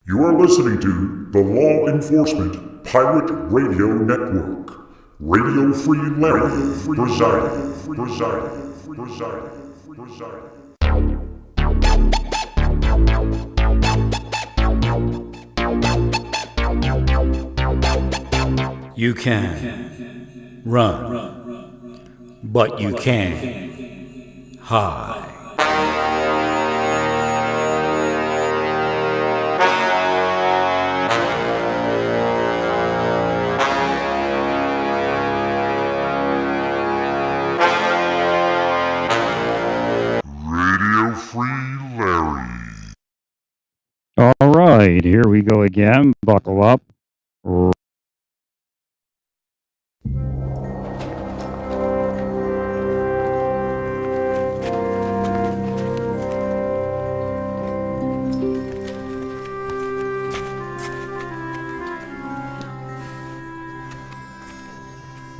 You are listening to the Law Enforcement Pirate Radio Network. Radio Free Larry presiding. You can run, but you can't hide. Radio Free Larry. All right, here we go again. Buckle up.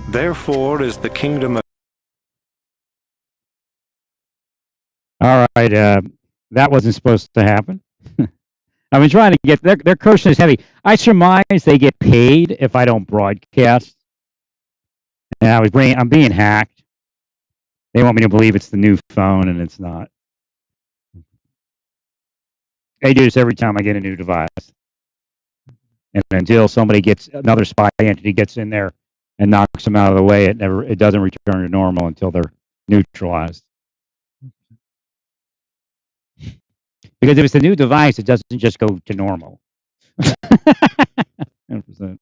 Therefore is the kingdom of... All right, that wasn't supposed to happen. I've been trying to get their cushion is heavy. I surmise they get paid if I don't broadcast. And I'm being hacked. They want me to believe it's the new phone, and it's not. They do this every time I get a new device. And until another spy entity gets in there and knocks them out of the way, it doesn't return to normal until they're neutralized. Because if it's a new device, it doesn't just go to normal. 100%.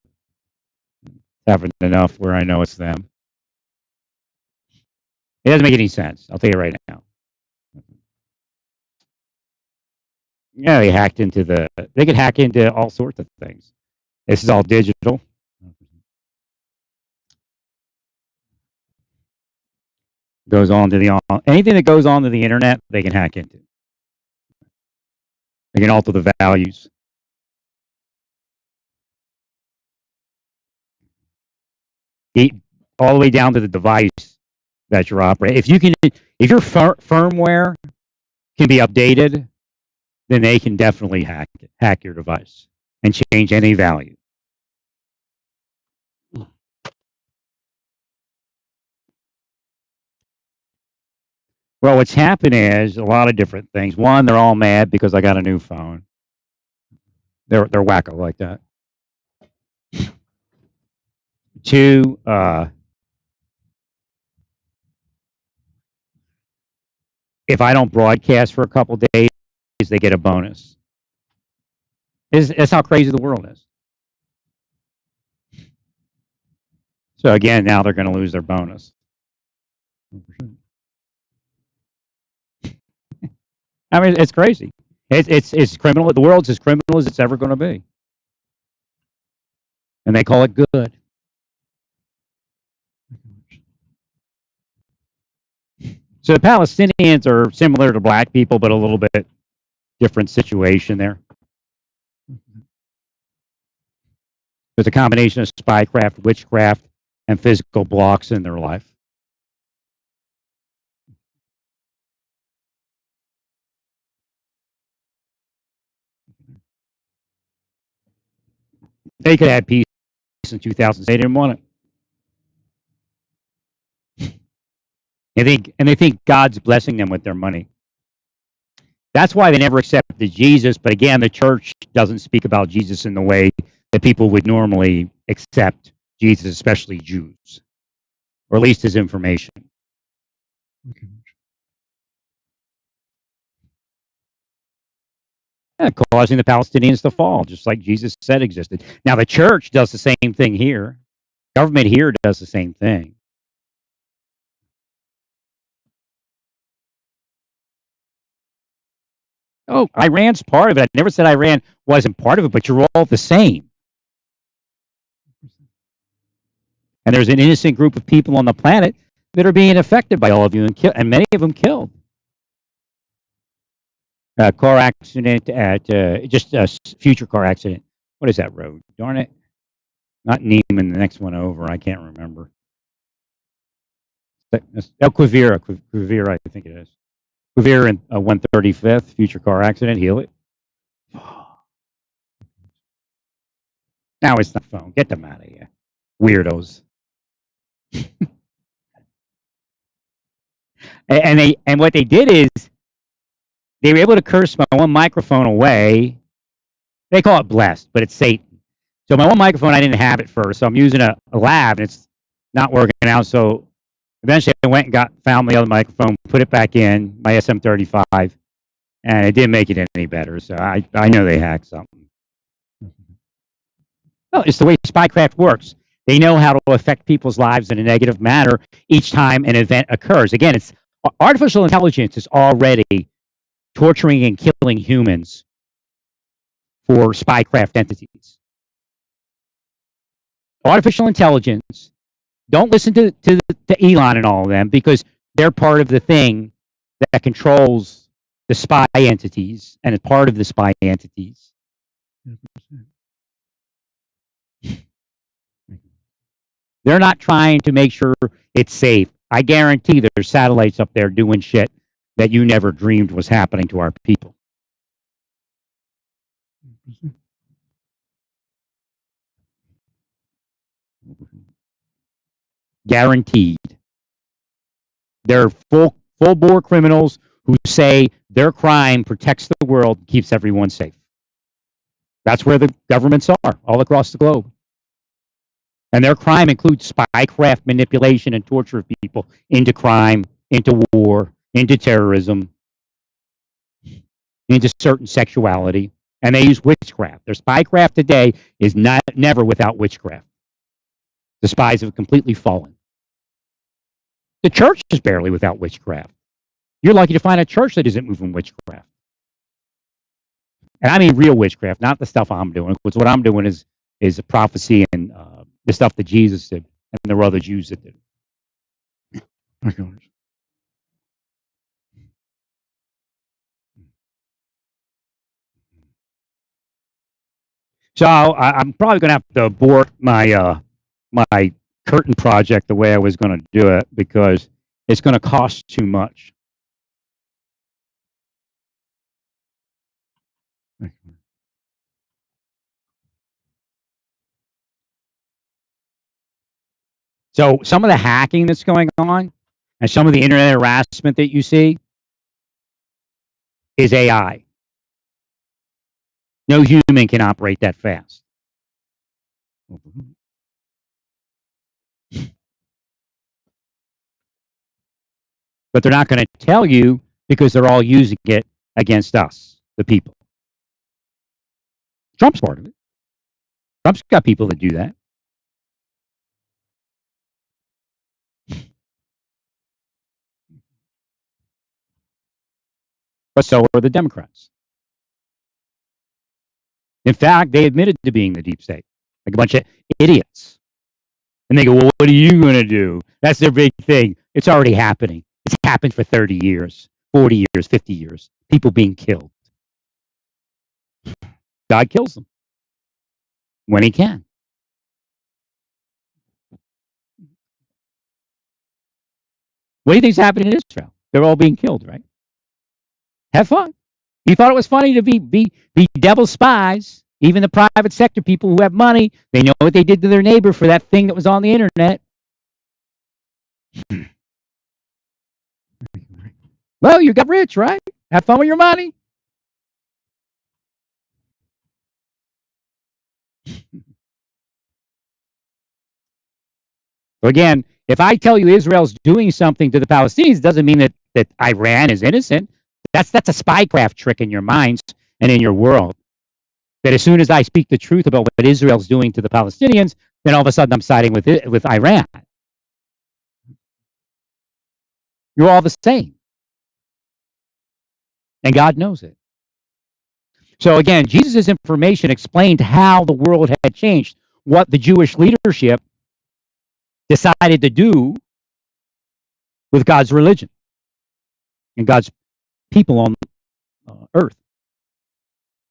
Happened enough where I know it's them. It doesn't make any sense. I'll tell you right now. Yeah, they could hack into all sorts of things. This is all digital. Goes on to anything that goes on to the internet, they can hack into. They can alter the values. All the way down to the device that you're operating. If your firmware can be updated, then they can definitely hack your device and change any value. Well, what's happened is a lot of different things. One, they're all mad because I got a new phone. They're wacko like that. Two, if I don't broadcast for a couple days, they get a bonus. That's how crazy the world is. So again, now they're going to lose their bonus. I mean, it's crazy. It's criminal. The world's as criminal as it's ever going to be, and they call it good. So the Palestinians are similar to black people, but a little bit different situation there. There's a combination of spycraft, witchcraft, and physical blocks in their life. They could have peace in 2000. They didn't want it. And they think God's blessing them with their money. That's why they never accepted Jesus. But again, the church doesn't speak about Jesus in the way that people would normally accept Jesus, especially Jews, or at least his information. Yeah, causing the Palestinians to fall, just like Jesus said existed. Now, the church does the same thing here. Government here does the same thing. Oh, Iran's part of it. I never said Iran wasn't part of it, but you're all the same. And there's an innocent group of people on the planet that are being affected by all of you, and many of them killed. Car accident at just a future car accident. What is that road? Darn it. Not Neiman, the next one over. I can't remember. Quivira, I think it is. Quivira and 135th, future car accident, heal it. Now it's the phone. Get them out of here. Weirdos. And what they did is they were able to curse my one microphone away. They call it blessed, but it's Satan. So my one microphone, I didn't have it first. So I'm using a lab, and it's not working out. So eventually I went and found my other microphone, put it back in, my SM35, and it didn't make it any better. So I know they hacked something. Well, it's the way spycraft works. They know how to affect people's lives in a negative manner each time an event occurs. Again, it's artificial intelligence is already torturing and killing humans for spycraft entities. Artificial intelligence, don't listen to Elon and all of them, because they're part of the thing that controls the spy entities and is part of the spy entities. They're not trying to make sure it's safe. I guarantee there's satellites up there doing shit that you never dreamed was happening to our people. Guaranteed. They're full-bore criminals who say their crime protects the world and keeps everyone safe. That's where the governments are, all across the globe. And their crime includes spycraft manipulation and torture of people into crime, into war, into terrorism, into certain sexuality. And they use witchcraft. Their spycraft today is never without witchcraft. The spies have completely fallen. The church is barely without witchcraft. You're lucky to find a church that isn't moving witchcraft. And I mean real witchcraft, not the stuff I'm doing. Because what I'm doing is a prophecy and the stuff that Jesus did, and there were other Jews that did it. So I'm probably going to have to abort my my curtain project the way I was going to do it, because it's going to cost too much. So some of the hacking that's going on and some of the internet harassment that you see is AI. No human can operate that fast. But they're not going to tell you, because they're all using it against us, the people. Trump's part of it. Trump's got people that do that. But so are the Democrats. In fact, they admitted to being the deep state, like a bunch of idiots. And they go, well, what are you going to do? That's their big thing. It's already happening. It's happened for 30 years, 40 years, 50 years. People being killed. God kills them when he can. What do you think's happening in Israel? They're all being killed, right? Have fun. You thought it was funny to be devil spies. Even the private sector people who have money, they know what they did to their neighbor for that thing that was on the internet. Well, you got rich, right? Have fun with your money. Again, if I tell you Israel's doing something to the Palestinians, it doesn't mean that Iran is innocent. That's a spycraft trick in your minds and in your world. That as soon as I speak the truth about what Israel's doing to the Palestinians, then all of a sudden I'm siding with Iran. You're all the same. And God knows it. So again, Jesus' information explained how the world had changed, what the Jewish leadership decided to do with God's religion and God's people on earth.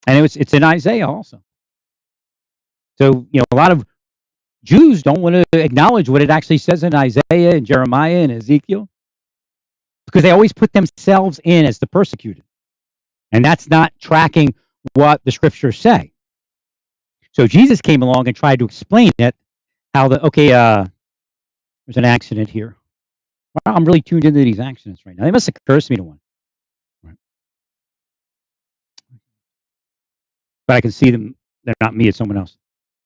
And it's in Isaiah also. So, a lot of Jews don't want to acknowledge what it actually says in Isaiah and Jeremiah and Ezekiel, because they always put themselves in as the persecuted. And that's not tracking what the scriptures say. So Jesus came along and tried to explain it. How there's an accident here. Wow, I'm really tuned into these accidents right now. They must have cursed me to one. Right. But I can see them. They're not me. It's someone else.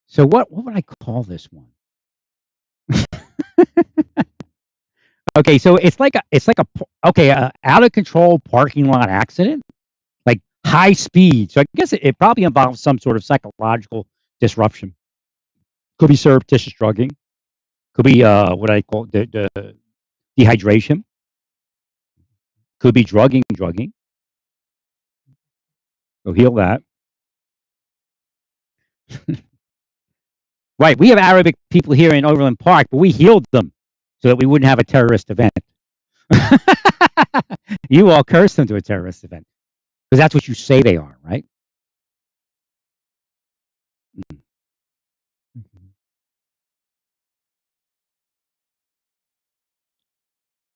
So what would I call this one? Okay, so it's like a out of control parking lot accident, like high speed. So I guess it probably involves some sort of psychological disruption. Could be surreptitious drugging. Could be what I call the dehydration. Could be drugging. So heal that. Right. We have Arabic people here in Overland Park, but we healed them so that we wouldn't have a terrorist event. You all cursed them to a terrorist event because that's what you say they are, right? Mhm.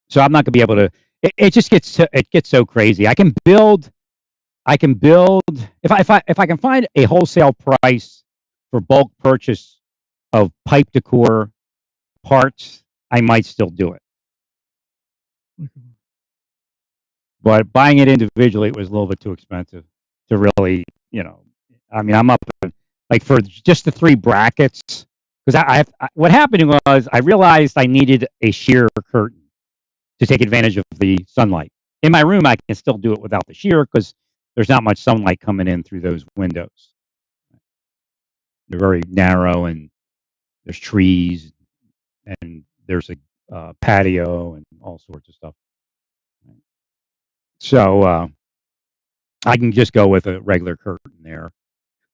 So I'm not going to be able to. It just gets so crazy. I can build if I can find a wholesale price for bulk purchase of pipe decor parts, I might still do it. But buying it individually, it was a little bit too expensive to really, I mean, I'm up like for just the three brackets because what happened was I realized I needed a sheer curtain to take advantage of the sunlight. In my room, I can still do it without the sheer because there's not much sunlight coming in through those windows. They're very narrow and there's trees and there's a patio and all sorts of stuff. So I can just go with a regular curtain there.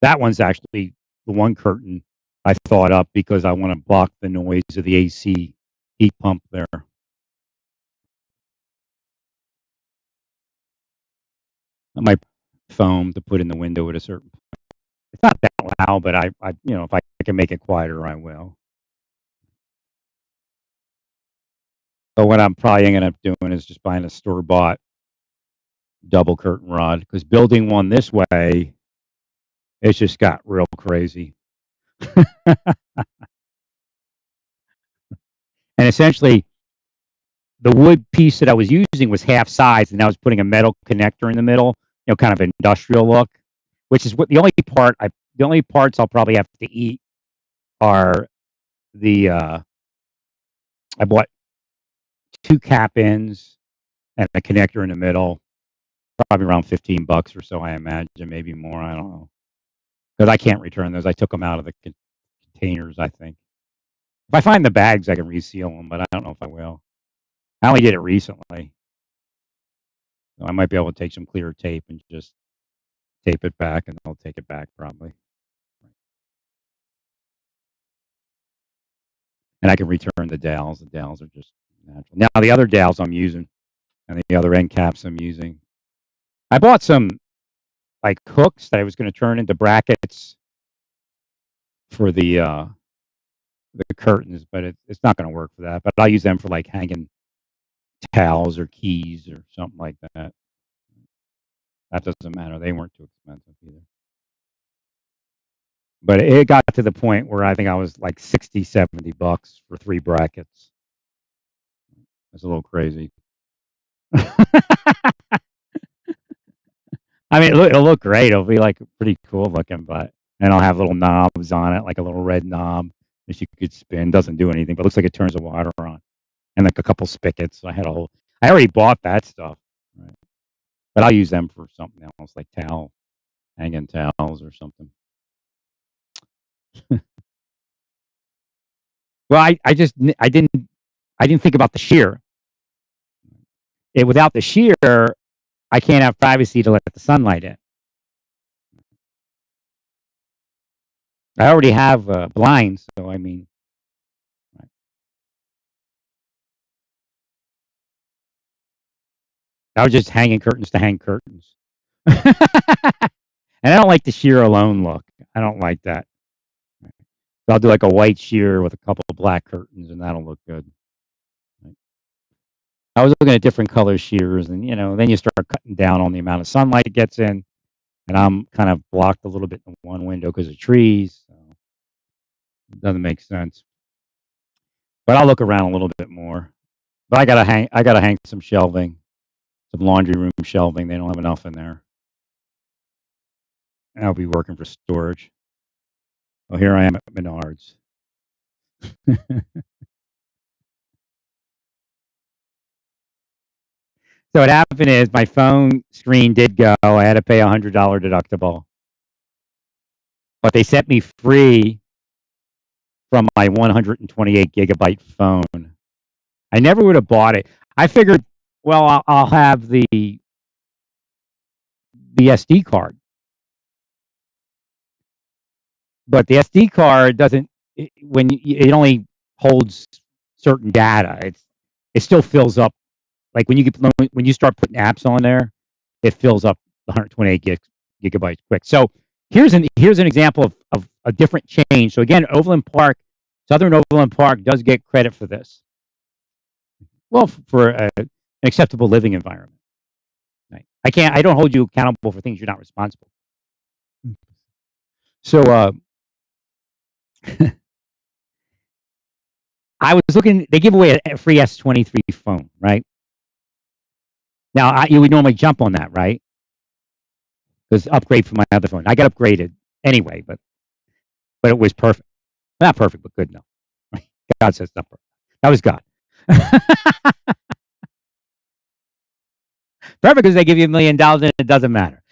That one's actually the one curtain I thought up because I want to block the noise of the AC heat pump there. I might foam to put in the window at a certain point. It's not that loud, but if I can make it quieter, I will. But what I'm probably going to end up doing is just buying a store-bought double curtain rod because building one this way, it's just got real crazy. And essentially, the wood piece that I was using was half size, and I was putting a metal connector in the middle, kind of industrial look, which is what the only parts I'll probably have to eat are the I bought two cap ends and a connector in the middle, probably around $15 or so, I imagine, maybe more. I don't know because I can't return those. I took them out of the containers. I think if I find the bags, I can reseal them, but I don't know if I will. I only did it recently. So I might be able to take some clear tape and just tape it back, and I'll take it back probably. And I can return the dowels. The dowels are just natural. Now the other dowels I'm using, and the other end caps I'm using, I bought some like hooks that I was going to turn into brackets for the curtains, but it's not going to work for that. But I'll use them for like hanging towels or keys or something like that. That doesn't matter. They weren't too expensive either. But it got to the point where I think I was like $60-70 for three brackets. That's a little crazy. I mean, it'll look great. It'll be like pretty cool looking, and I'll have little knobs on it, like a little red knob that you could spin. Doesn't do anything, but looks like it turns the water on, and like a couple spigots. So I already bought that stuff, right? But I'll use them for something else, like hanging towels or something. Well, I didn't think about the shear. Without the shear, I can't have privacy to let the sunlight in. I already have blinds, so I mean, I was just hanging curtains to hang curtains. And I don't like the sheer alone look. I don't like that. So I'll do like a white sheer with a couple of black curtains, and that'll look good. I was looking at different color shears, and then you start cutting down on the amount of sunlight it gets in, and I'm kind of blocked a little bit in one window because of trees. So Doesn't make sense. But I'll look around a little bit more. But I gotta hang some shelving, some laundry room shelving. They don't have enough in there. And I'll be working for storage. Well, here I am at Menards. So what happened is my phone screen did go. I had to pay $100 deductible, but they set me free from my 128 gigabyte phone. I never would have bought it. I figured, well, I'll have the SD card, but the SD card doesn't. It only holds certain data. It still fills up. Like when you start putting apps on there, it fills up the 128 gigabytes quick. So here's an example of a different change. So again, Southern Overland Park does get credit for this. Well, for an acceptable living environment. Right. I don't hold you accountable for things you're not responsible. So I was looking. They give away a free S23 phone, right? Now you would normally jump on that, right? Because upgrade from my other phone. I got upgraded anyway, but it was perfect. Not perfect, but good enough. God says not perfect. That was God. Perfect because they give you $1 million and it doesn't matter.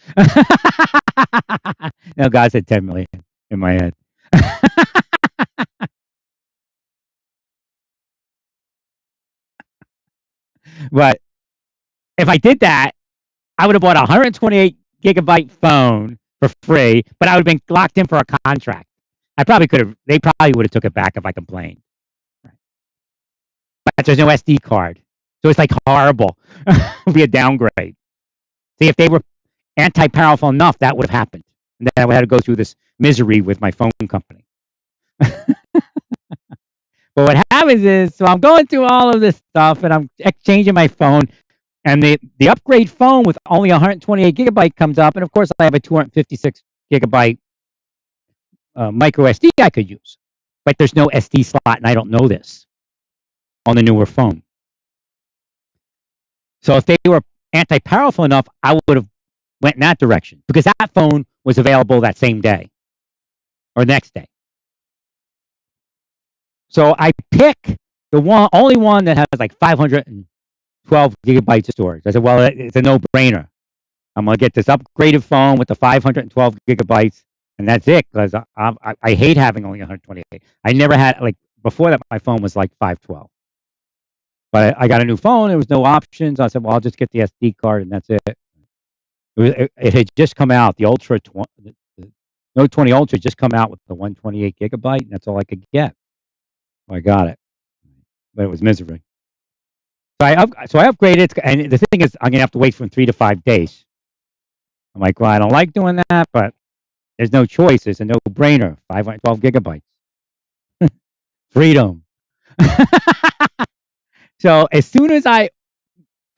No, God said 10 million in my head. But if I did that, I would have bought a 128 gigabyte phone for free, but I would have been locked in for a contract. I probably could have. They probably would have took it back if I complained. But there's no SD card, so it's like horrible. It would be a downgrade. See, if they were anti-powerful enough, that would have happened. And then I would have to go through this misery with my phone company. But what happens is, so I'm going through all of this stuff, and I'm exchanging my phone, and the upgrade phone with only 128 gigabyte comes up, and of course I have a 256 gigabyte micro SD I could use, but there's no SD slot, and I don't know this on the newer phone. So if they were anti-powerful enough, I would have went in that direction because that phone was available that same day or next day. So I pick the only one that has like 512 gigabytes of storage. I said, well, it's a no-brainer. I'm going to get this upgraded phone with the 512 gigabytes, and that's it, because I hate having only 128. I never had, like, before that, my phone was like 512. But I got a new phone. There was no options. I said, well, I'll just get the SD card, and that's it. It had just come out. The Note 20 Ultra just come out with the 128 gigabyte, and that's all I could get. I got it, but it was misery. So I upgraded, and the thing is, I'm gonna have to wait from 3 to 5 days. I'm like, well, I don't like doing that, but there's no choice. It's a no-brainer. 512 gigabytes, freedom. So as soon as I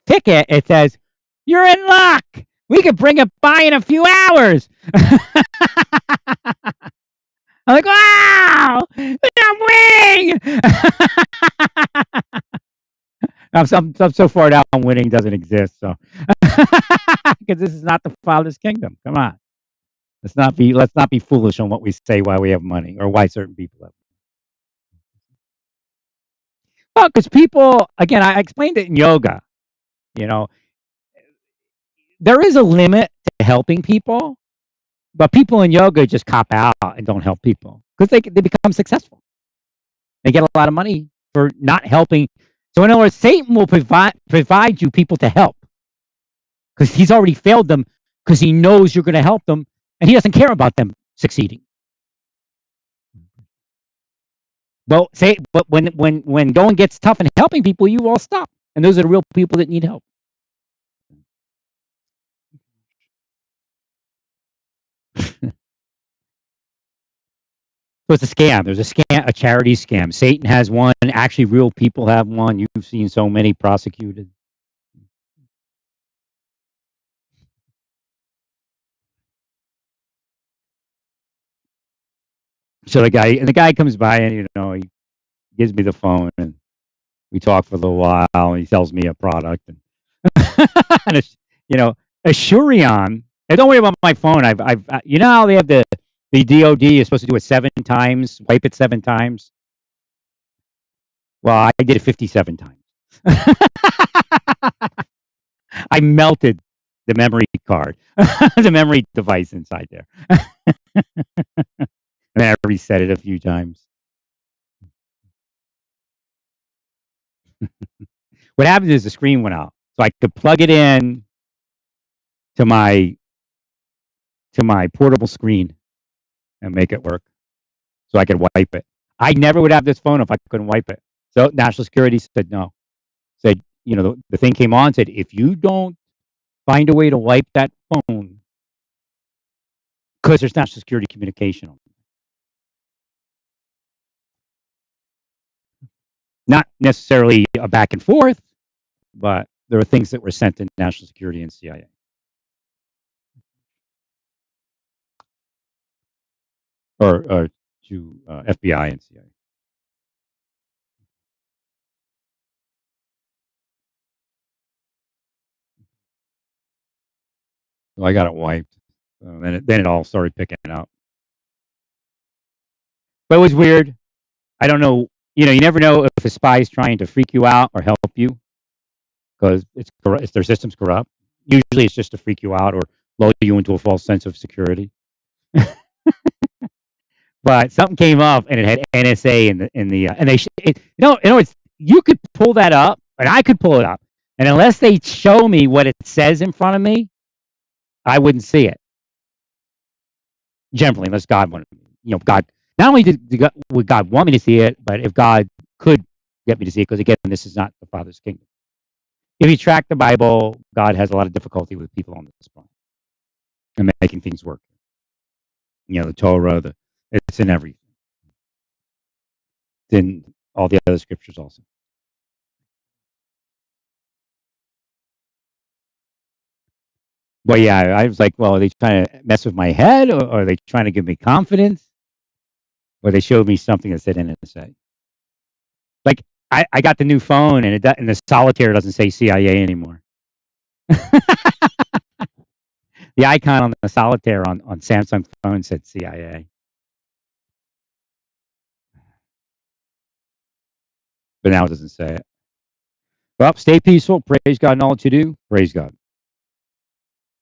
pick it, it says, "You're in luck. We could bring it by in a few hours." I'm like, wow, I'm winning. I'm so far down winning doesn't exist. So, because this is not the Father's kingdom. Come on, let's not be foolish on what we say why we have money or why certain people have. Well, because people, again, I explained it in yoga. You know, there is a limit to helping people, but people in yoga just cop out and don't help people because they become successful. They get a lot of money for not helping. So in other words, Satan will provide you people to help because he's already failed them because he knows you're going to help them and he doesn't care about them succeeding. But when going gets tough and helping people, you all stop, and those are the real people that need help. So it's a scam. There's a charity scam. Satan has one. Actually, real people have one. You've seen so many prosecuted. So the guy comes by and he gives me the phone and we talk for a little while and he sells me a product and, and it's, Assurion. And don't worry about my phone. How they have the DoD is supposed to do it 7 times, wipe it 7 times. Well, I did it 57 times. I melted the memory card, the memory device inside there. And then I reset it a few times. What happened is the screen went out. So I could plug it in to my portable screen and make it work. So I could wipe it. I never would have this phone if I couldn't wipe it. So National Security said no. Said, the thing came on, said, if you don't find a way to wipe that phone, because there's National Security communication on it. Not necessarily a back and forth, but there are things that were sent to National Security and CIA. Or to FBI and CIA. So I got it wiped. Then it all started picking up. But it was weird. I don't know. You never know if a spy is trying to freak you out or help you because it's their system's corrupt. Usually it's just to freak you out or lull you into a false sense of security. But something came up and it had NSA and they you could pull that up and I could pull it up, and unless they show me what it says in front of me, I wouldn't see it. Generally, unless God wanted me. God not only would God want me to see it, but if God could get me to see it, because again, this is not the Father's kingdom. If you track the Bible, God has a lot of difficulty with people on this planet and making things work. The Torah, it's in everything. It's in all the other scriptures also. Well, yeah, I was like, well, are they trying to mess with my head, or are they trying to give me confidence? Or they showed me something that said NSA. Like, I got the new phone, and the solitaire doesn't say CIA anymore. The icon on the solitaire on Samsung phone said CIA. But now it doesn't say it. Well, stay peaceful. Praise God in all that you do. Praise God.